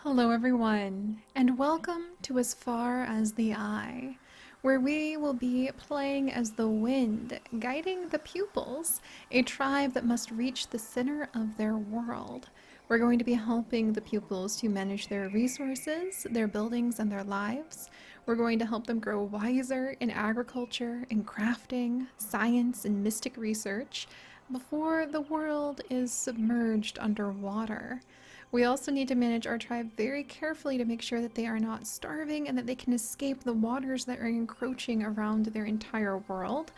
Hello, everyone, and welcome to As Far as the Eye, where we will be playing as the wind, guiding the pupils, a tribe that must reach the center of their world. We're going to be helping the pupils to manage their resources, their buildings, and their lives. We're going to help them grow wiser in agriculture, in crafting, science, and mystic research before the world is submerged underwater. We also need to manage our tribe very carefully to make sure that they are not starving and that they can escape the waters that are encroaching around their entire world.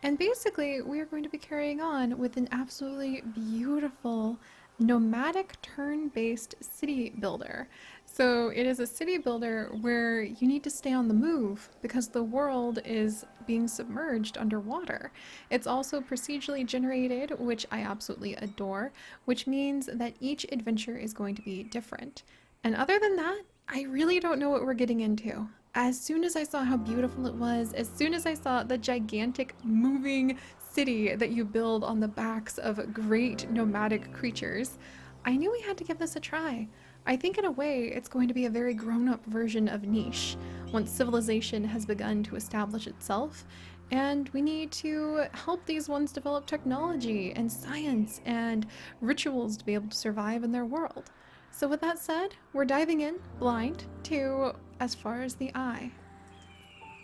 And basically, we are going to be carrying on with an absolutely beautiful nomadic turn-based city builder. So it is a city builder where you need to stay on the move because the world is being submerged underwater. It's also procedurally generated, which I absolutely adore, which means that each adventure is going to be different. And other than that, I really don't know what we're getting into. As soon as I saw how beautiful it was, as soon as I saw the gigantic moving city that you build on the backs of great nomadic creatures, I knew we had to give this a try. I think in a way it's going to be a very grown-up version of Niche once civilization has begun to establish itself, and we need to help these ones develop technology and science and rituals to be able to survive in their world. So with that said, we're diving in blind to As Far as the Eye.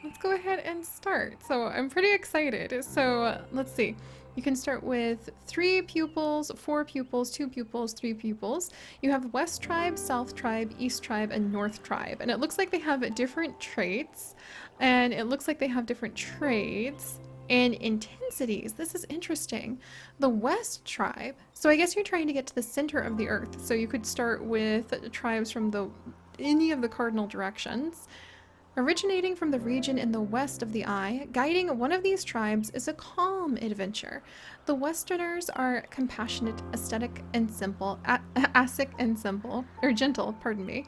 Let's go ahead and start. So I'm pretty excited. So let's see. You can start with 3 pupils, 4 pupils, 2 pupils, 3 pupils. You have West Tribe, South Tribe, East Tribe, and North Tribe. And it looks like they have different traits. And it looks like they have different trades and intensities. This is interesting. The West Tribe. So I guess you're trying to get to the center of the earth. So you could start with tribes from any of the cardinal directions. Originating from the region in the west of the eye, guiding one of these tribes is a calm adventure. The Westerners are compassionate, aesthetic, and simple, ascetic and simple, or gentle, pardon me.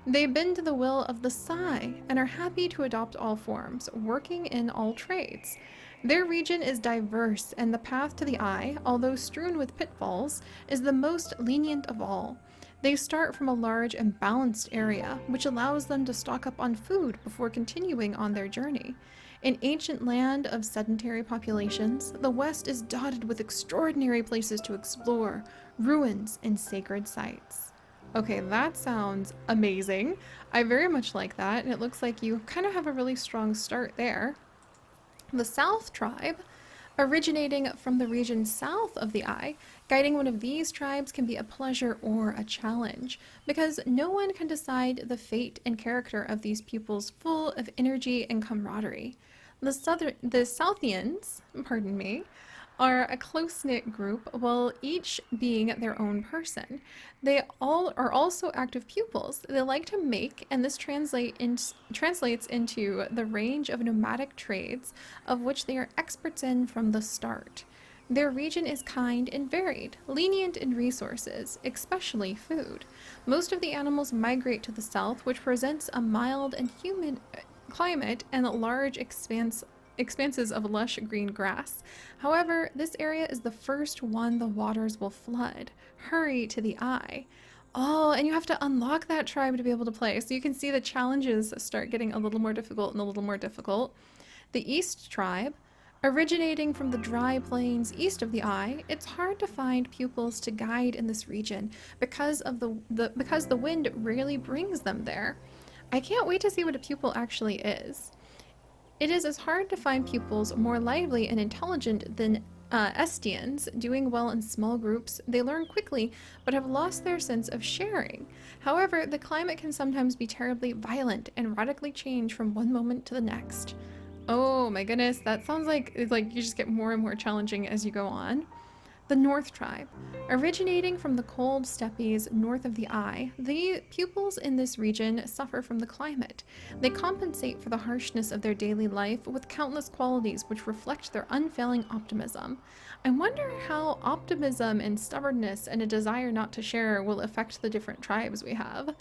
They bend to the will of the Sai and are happy to adopt all forms, working in all trades. Their region is diverse, and the path to the eye, although strewn with pitfalls, is the most lenient of all. They start from a large and balanced area, which allows them to stock up on food before continuing on their journey. An ancient land of sedentary populations, the West is dotted with extraordinary places to explore, ruins, and sacred sites. Okay, that sounds amazing. I very much like that, and it looks like you kind of have a really strong start there. The South Tribe, originating from the region south of the eye, guiding one of these tribes can be a pleasure or a challenge, because no one can decide the fate and character of these pupils full of energy and camaraderie. The Southians, pardon me, are a close-knit group while each being their own person. They all are also active pupils. They like to make, and this translates into the range of nomadic trades of which they are experts in from the start. Their region is kind and varied, lenient in resources, especially food. Most of the animals migrate to the south, which presents a mild and humid climate and large expanses of lush green grass. However, this area is the first one the waters will flood. Hurry to the eye. Oh, and you have to unlock that tribe to be able to play. So you can see the challenges start getting a little more difficult and a little more difficult. The East tribe, originating from the dry plains east of the eye, it's hard to find pupils to guide in this region because of because the wind rarely brings them there. I can't wait to see what a pupil actually is. It is as hard to find pupils more lively and intelligent than Estians, doing well in small groups. They learn quickly, but have lost their sense of sharing. However, the climate can sometimes be terribly violent and radically change from one moment to the next. Oh my goodness, that sounds like you just get more and more challenging as you go on. The North Tribe. Originating from the cold steppes north of the eye, the pupils in this region suffer from the climate. They compensate for the harshness of their daily life with countless qualities which reflect their unfailing optimism. I wonder how optimism and stubbornness and a desire not to share will affect the different tribes we have.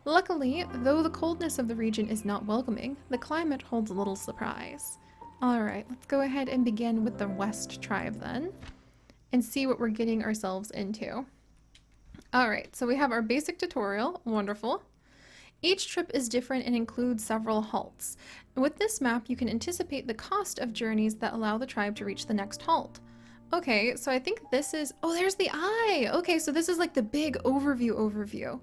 Luckily, though the coldness of the region is not welcoming, the climate holds little surprise. Alright, let's go ahead and begin with the West Tribe then and see what we're getting ourselves into. All right, so we have our basic tutorial. Wonderful. Each trip is different and includes several halts. With this map, you can anticipate the cost of journeys that allow the tribe to reach the next halt. Okay, so I think this is, oh, there's the eye. Okay, so this is like the big overview.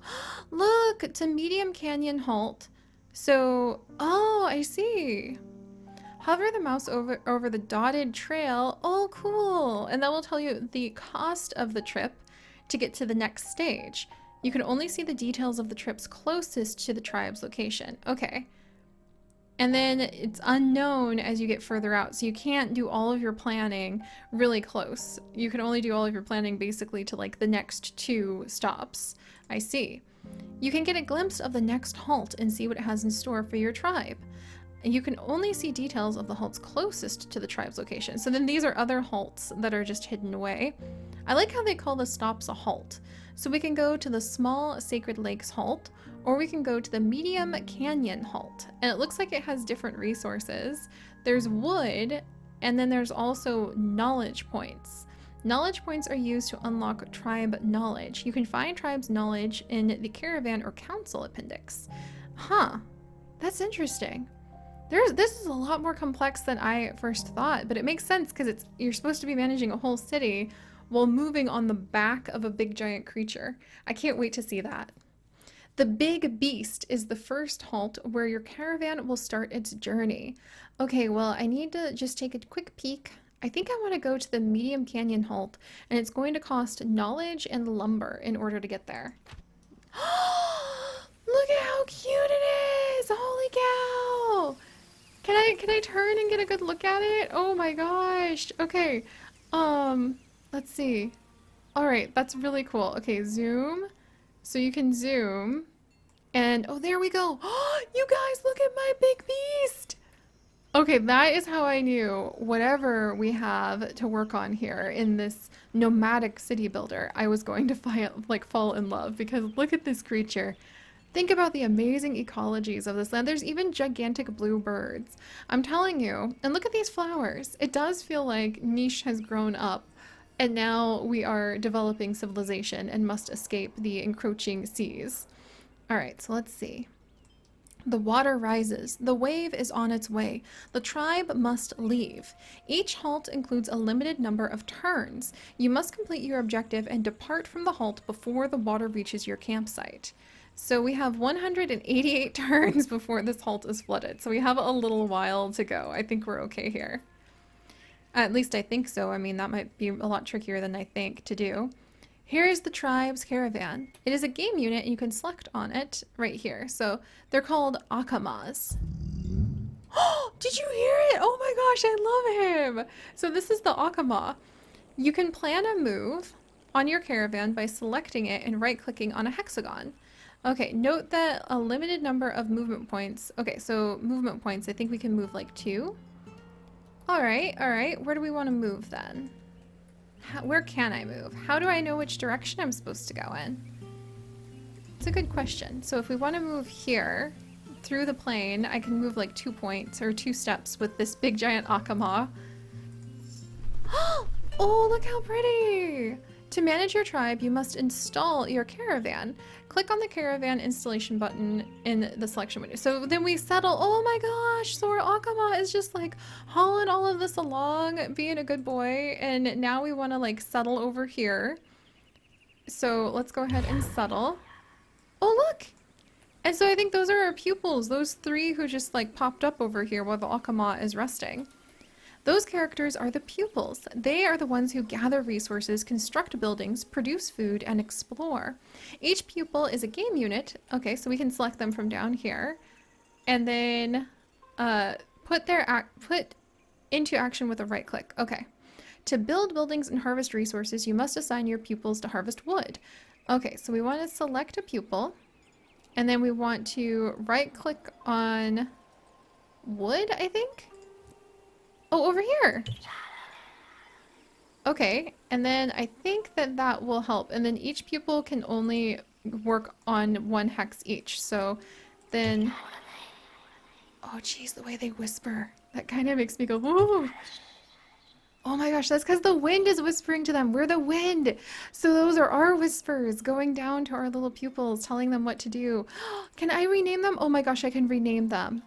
Look, to medium canyon halt. So, oh, I see. Hover the mouse over the dotted trail. Oh, cool. And that will tell you the cost of the trip to get to the next stage. You can only see the details of the trips closest to the tribe's location. Okay. And then it's unknown as you get further out, so you can't do all of your planning really close. You can only do all of your planning basically to like the next two stops. I see. You can get a glimpse of the next halt and see what it has in store for your tribe. And you can only see details of the halts closest to the tribe's location. So then these are other halts that are just hidden away. I like how they call the stops a halt. So we can go to the small Sacred Lakes halt, or we can go to the medium canyon halt. And it looks like it has different resources. There's wood, and then there's also knowledge points. Knowledge points are used to unlock tribe knowledge. You can find tribe's knowledge in the caravan or council appendix. Huh, that's interesting. This is a lot more complex than I first thought, but it makes sense because you're supposed to be managing a whole city while moving on the back of a big giant creature. I can't wait to see that. The Big Beast is the first halt where your caravan will start its journey. Okay, well, I need to just take a quick peek. I think I want to go to the Medium Canyon halt, and it's going to cost knowledge and lumber in order to get there. Look at how cute it is! Holy cow! Can I turn and get a good look at it? Oh my gosh. Okay. Let's see. All right, that's really cool. Okay, zoom. So you can zoom. And oh, there we go. Oh, you guys, look at my big beast. Okay, that is how I knew whatever we have to work on here in this nomadic city builder, I was going to fall in love because look at this creature. Think about the amazing ecologies of this land. There's even gigantic blue birds. I'm telling you, and look at these flowers. It does feel like Niche has grown up and now we are developing civilization and must escape the encroaching seas. All right, so let's see. The water rises. The wave is on its way. The tribe must leave. Each halt includes a limited number of turns. You must complete your objective and depart from the halt before the water reaches your campsite. So we have 188 turns before this halt is flooded. So we have a little while to go. I think we're okay here. At least I think so. I mean, that might be a lot trickier than I think to do. Here is the tribe's caravan. It is a game unit and you can select on it right here. So they're called Akamas. Oh, did you hear it? Oh my gosh, I love him. So this is the Akama. You can plan a move on your caravan by selecting it and right-clicking on a hexagon. Okay, note that a limited number of movement points. Okay, so movement points, I think we can move like 2. All right. Where do we want to move then? Where can I move? How do I know which direction I'm supposed to go in? It's a good question. So if we want to move here through the plane, I can move like 2 points or 2 steps with this big giant Akama. Oh, look how pretty! To manage your tribe, you must install your caravan. Click on the caravan installation button in the selection window. So then we settle. Oh my gosh, so our Akama is just like hauling all of this along, being a good boy. And now we want to like settle over here. So let's go ahead and settle. Oh, look. And so I think those are our pupils, those 3 who just like popped up over here while the Akama is resting. Those characters are the pupils. They are the ones who gather resources, construct buildings, produce food, and explore. Each pupil is a game unit. Okay, so we can select them from down here. And then put into action with a right click. Okay. To build buildings and harvest resources, you must assign your pupils to harvest wood. Okay, so we want to select a pupil. And then we want to right click on wood, I think? Oh, over here. Okay, and then I think that will help. And then each pupil can only work on 1 hex each. So then, oh geez, the way they whisper, that kind of makes me go, ooh. Oh my gosh, that's because the wind is whispering to them. We're the wind. So those are our whispers going down to our little pupils, telling them what to do. Can I rename them? Oh my gosh, I can rename them.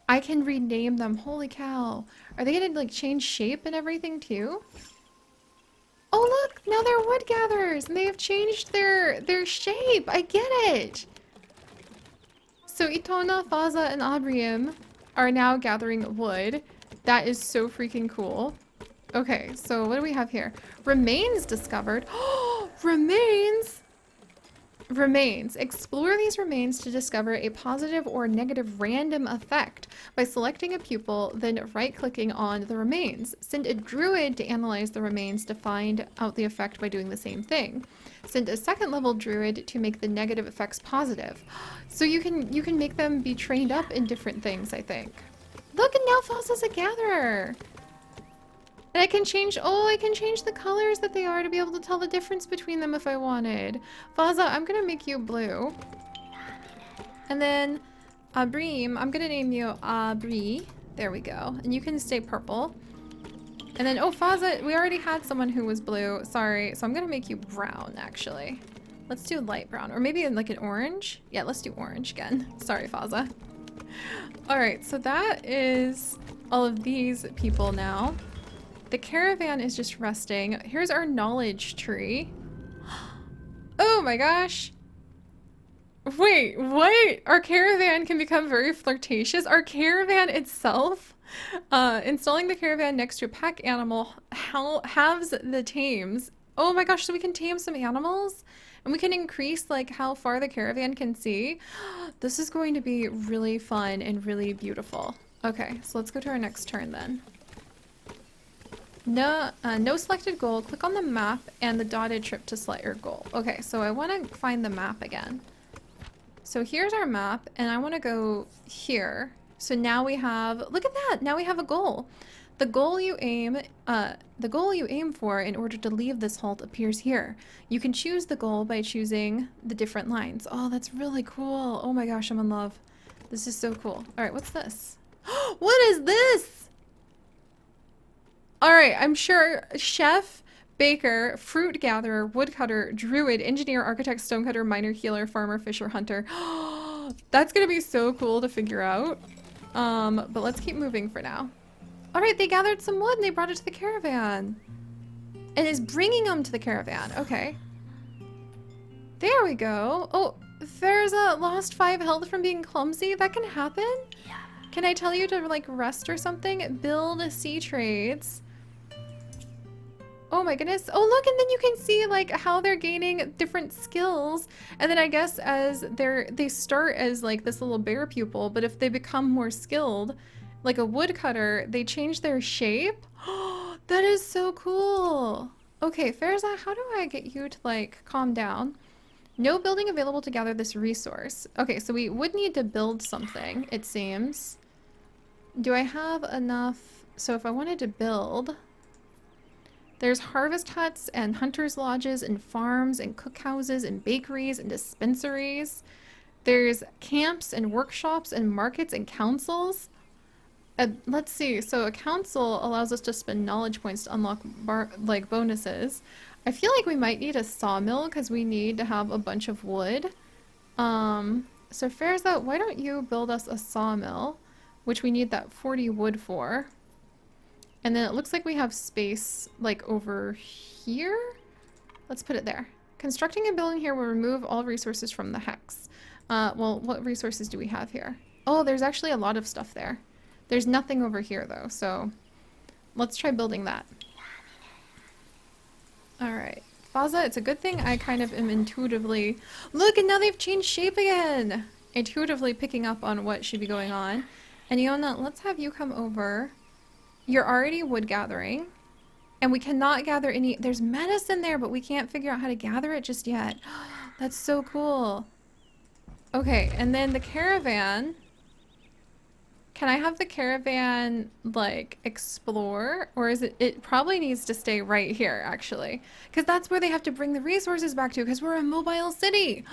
I can rename them. Holy cow. Are they gonna like change shape and everything too? Oh look, now they're wood gatherers and they have changed their shape. I get it. So Itona, Faza, and Abrium are now gathering wood. That is so freaking cool. Okay, so what do we have here? Remains discovered. Oh, remains! Remains. Explore these remains to discover a positive or negative random effect by selecting a pupil, then right-clicking on the remains. Send a druid to analyze the remains to find out the effect by doing the same thing. Send a second-level druid to make the negative effects positive. So you can make them be trained up in different things, I think. Look, and now Falsa's a gatherer! And I can change, oh, I can change the colors that they are to be able to tell the difference between them if I wanted. Faza, I'm gonna make you blue. And then Abrim, I'm gonna name you Abri. There we go. And you can stay purple. And then, oh, Faza, we already had someone who was blue. Sorry. So I'm gonna make you brown, actually. Let's do light brown. Or maybe like an orange. Yeah, let's do orange again. Sorry, Faza. All right, so that is all of these people now. The caravan is just resting. Here's our knowledge tree. Oh my gosh. Wait, what? Our caravan can become very flirtatious. Our caravan itself, installing the caravan next to a pack animal halves the tames. Oh my gosh, so we can tame some animals? And we can increase like how far the caravan can see. This is going to be really fun and really beautiful. Okay, so let's go to our next turn then. No selected goal. Click on the map and the dotted trip to select your goal. Okay, so I want to find the map again. So here's our map, and I want to go here. So now we have, look at that. Now we have a goal. The goal you aim for in order to leave this halt appears here. You can choose the goal by choosing the different lines. Oh, that's really cool. Oh my gosh, I'm in love. This is so cool. All right, what's this? What is this? All right, I'm sure chef, baker, fruit gatherer, woodcutter, druid, engineer, architect, stonecutter, miner, healer, farmer, fisher, hunter. That's gonna be so cool to figure out. But let's keep moving for now. All right, they gathered some wood and they brought it to the caravan. And is bringing them to the caravan. Okay. There we go. Oh, there's a lost 5 health from being clumsy. That can happen? Yeah. Can I tell you to like rest or something? Build sea trades. Oh my goodness. Oh look, and then you can see like how they're gaining different skills. And then I guess as they start as like this little bear pupil, but if they become more skilled, like a woodcutter, they change their shape. Oh, that is so cool. Okay, Fairza, how do I get you to like calm down? No building available to gather this resource. Okay, so we would need to build something, it seems. Do I have enough? So if I wanted to build, there's harvest huts and hunters' lodges and farms and cookhouses and bakeries and dispensaries. There's camps and workshops and markets and councils. Let's see. So a council allows us to spend knowledge points to unlock like bonuses. I feel like we might need a sawmill because we need to have a bunch of wood. So Fairza, why don't you build us a sawmill, which we need that 40 wood for. And then it looks like we have space like over here. Let's put it there. Constructing a building here will remove all resources from the hex. Well, what resources do we have here? Oh, there's actually a lot of stuff there. There's nothing over here though, so let's try building that. All right, Faza, it's a good thing I kind of am intuitively, look, and now they've changed shape again. Intuitively picking up on what should be going on. And Iona, let's have you come over. You're already wood gathering, and we cannot gather any, there's medicine there, but we can't figure out how to gather it just yet. That's so cool. Okay, and then the caravan, can I have the caravan like explore, or is it probably needs to stay right here actually, because that's where they have to bring the resources back to, because we're a mobile city.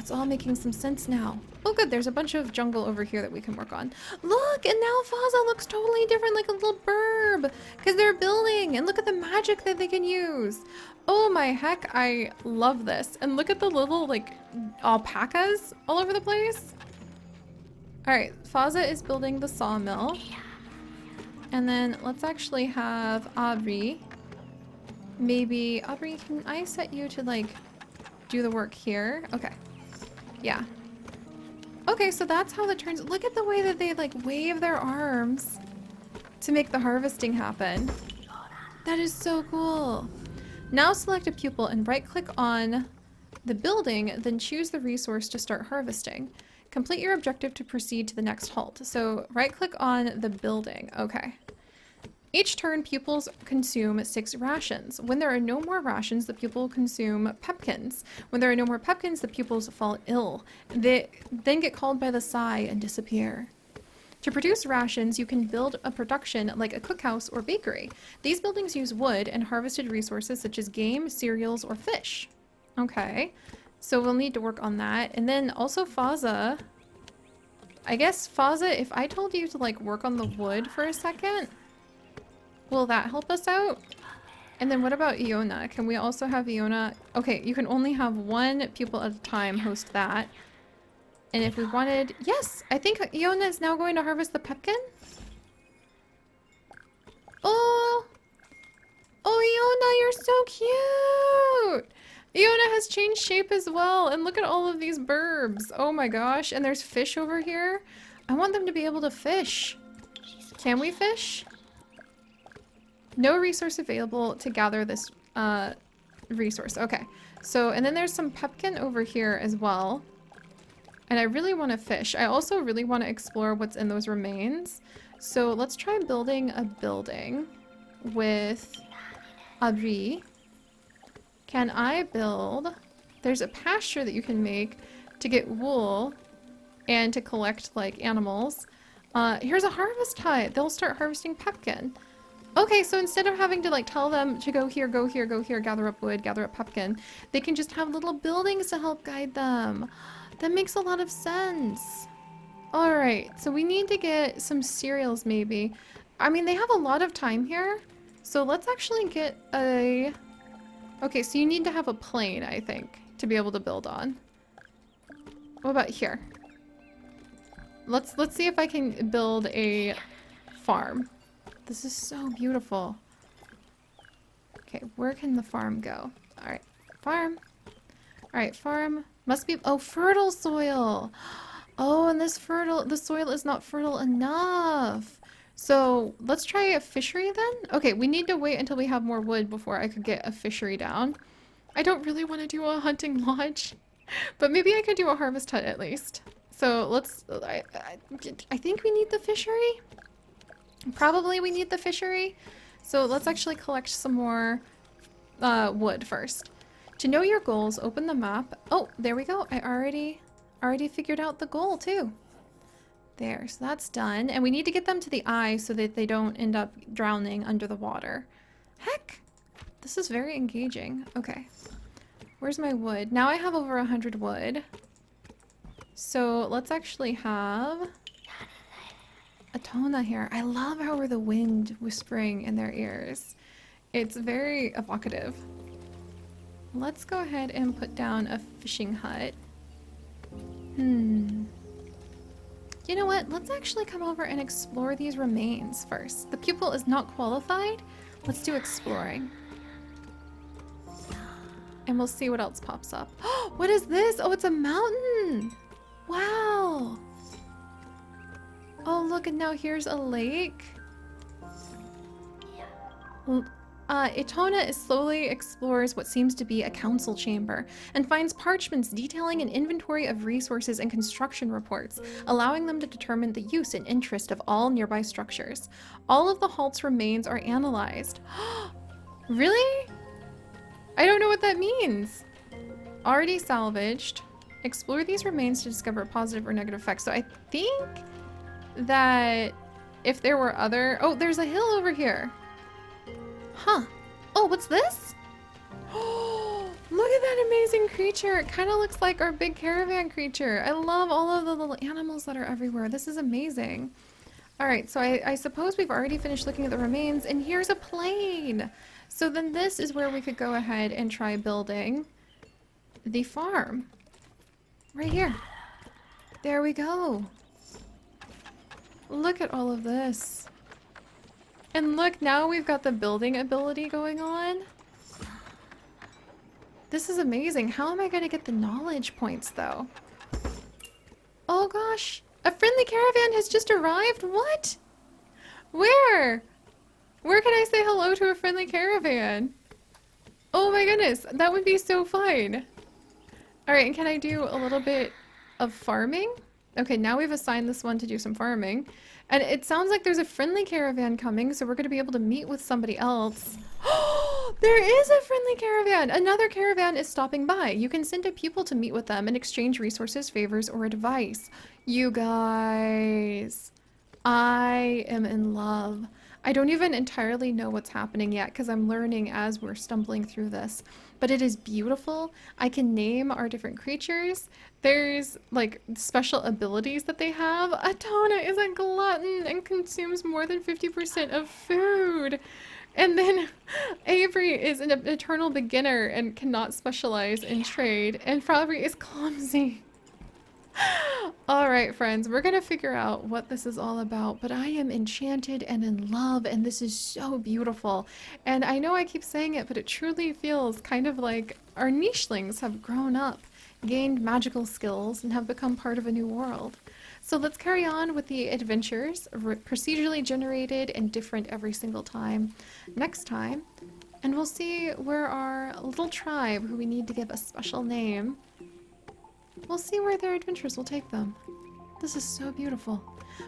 it's all making some sense now. Oh good, there's a bunch of jungle over here that we can work on. Look, and now Faza looks totally different, like a little burb, because they're building, and look at the magic that they can use. Oh my heck, I love this. And look at the little like alpacas all over the place. All right, Faza is building the sawmill. And then let's actually have Aubrey. Maybe, Aubrey, can I set you to like do the work here? Okay, yeah. Okay, so that's how that turns. Look at the way that they like wave their arms to make the harvesting happen. That is so cool. Now select a pupil and right click on the building, then choose the resource to start harvesting. Complete your objective to proceed to the next halt. So right click on the building. Okay. Each turn, pupils consume 6 rations. When there are no more rations, the pupil consume pepkins. When there are no more pepkins, the pupils fall ill. They then get called by the Sai and disappear. To produce rations, you can build a production like a cookhouse or bakery. These buildings use wood and harvested resources such as game, cereals, or fish. Okay, so we'll need to work on that. And then also Faza. I guess Faza, if I told you to like work on the wood for a second, will that help us out? And then what about Iona? Can we also have Iona? Okay, you can only have 1 pupil at a time host that. And if we wanted... Yes! I think Iona is now going to harvest the pepkin. Oh! Oh, Iona, you're so cute! Iona has changed shape as well. And look at all of these burbs. Oh my gosh. And there's fish over here. I want them to be able to fish. Can we fish? No resource available to gather this resource. Okay. So, and then there's some pepkin over here as well. And I really want to fish. I also really want to explore what's in those remains. So let's try building a building with Abri. Can I build... There's a pasture that you can make to get wool and to collect like animals. Here's a harvest hut. They'll start harvesting pepkin. Okay, so instead of having to like tell them to go here, go here, go here, gather up wood, gather up pepkin, they can just have little buildings to help guide them. That makes a lot of sense. All right, so we need to get some cereals maybe. I mean, they have a lot of time here. So let's actually get a... Okay, so you need to have a plane, I think, to be able to build on. What about here? Let's see if I can build a farm. This is so beautiful. Okay, where can the farm go? All right, farm. All right, farm must be, oh, fertile soil. Oh, and the soil is not fertile enough. So let's try a fishery then. Okay, we need to wait until we have more wood before I could get a fishery down. I don't really want to do a hunting lodge, but maybe I could do a harvest hut at least. So let's, I think we need the fishery. Probably we need the fishery. So let's actually collect some more wood first. To know your goals, open the map. Oh, there we go. I already figured out the goal too. There, so that's done. And we need to get them to the eye so that they don't end up drowning under the water. Heck, this is very engaging. Okay, where's my wood? Now I have over 100 wood. So let's actually have a Tona here. I love how we're the wind whispering in their ears. It's very evocative. Let's go ahead and put down a fishing hut. You know what? Let's actually come over and explore these remains first. The pupil is not qualified. Let's do exploring. And we'll see what else pops up. What is this? Oh, it's a mountain. Wow. Oh, look, and now here's a lake. Itona slowly explores what seems to be a council chamber and finds parchments detailing an inventory of resources and construction reports, allowing them to determine the use and interest of all nearby structures. All of the halt's remains are analyzed. Really? I don't know what that means. Already salvaged. Explore these remains to discover positive or negative effects. So I think that if there were other... Oh, there's a hill over here. Huh. Oh, what's this? Look at that amazing creature. It kind of looks like our big caravan creature. I love all of the little animals that are everywhere. This is amazing. All right, so I suppose we've already finished looking at the remains, and here's a plane. So then this is where we could go ahead and try building the farm. Right here. There we go. Look at all of this. And look, now we've got the building ability going on. This is amazing. How am I going to get the knowledge points, though? Oh, gosh. A friendly caravan has just arrived? What? Where? Where can I say hello to a friendly caravan? Oh, my goodness. That would be so fun. All right, and can I do a little bit of farming? Okay, now we've assigned this one to do some farming. And it sounds like there's a friendly caravan coming, so we're going to be able to meet with somebody else. There is a friendly caravan! Another caravan is stopping by. You can send a pupil to meet with them and exchange resources, favors, or advice. You guys, I am in love. I don't even entirely know what's happening yet because I'm learning as we're stumbling through this. But it is beautiful. I can name our different creatures. There's like special abilities that they have. Atona is a glutton and consumes more than 50% of food. And then Avery is an eternal beginner and cannot specialize in trade. And Fabry is clumsy. Alright friends, we're gonna figure out what this is all about, but I am enchanted and in love, and this is so beautiful. And I know I keep saying it, but it truly feels kind of like our nichelings have grown up, gained magical skills, and have become part of a new world. So let's carry on with the adventures, procedurally generated and different every single time, next time. And we'll see where our little tribe, who we need to give a special name, we'll see where their adventures will take them. This is so beautiful.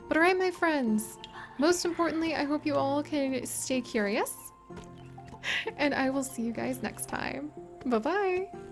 But alright, my friends, most importantly, I hope you all can stay curious. And I will see you guys next time. Bye-bye!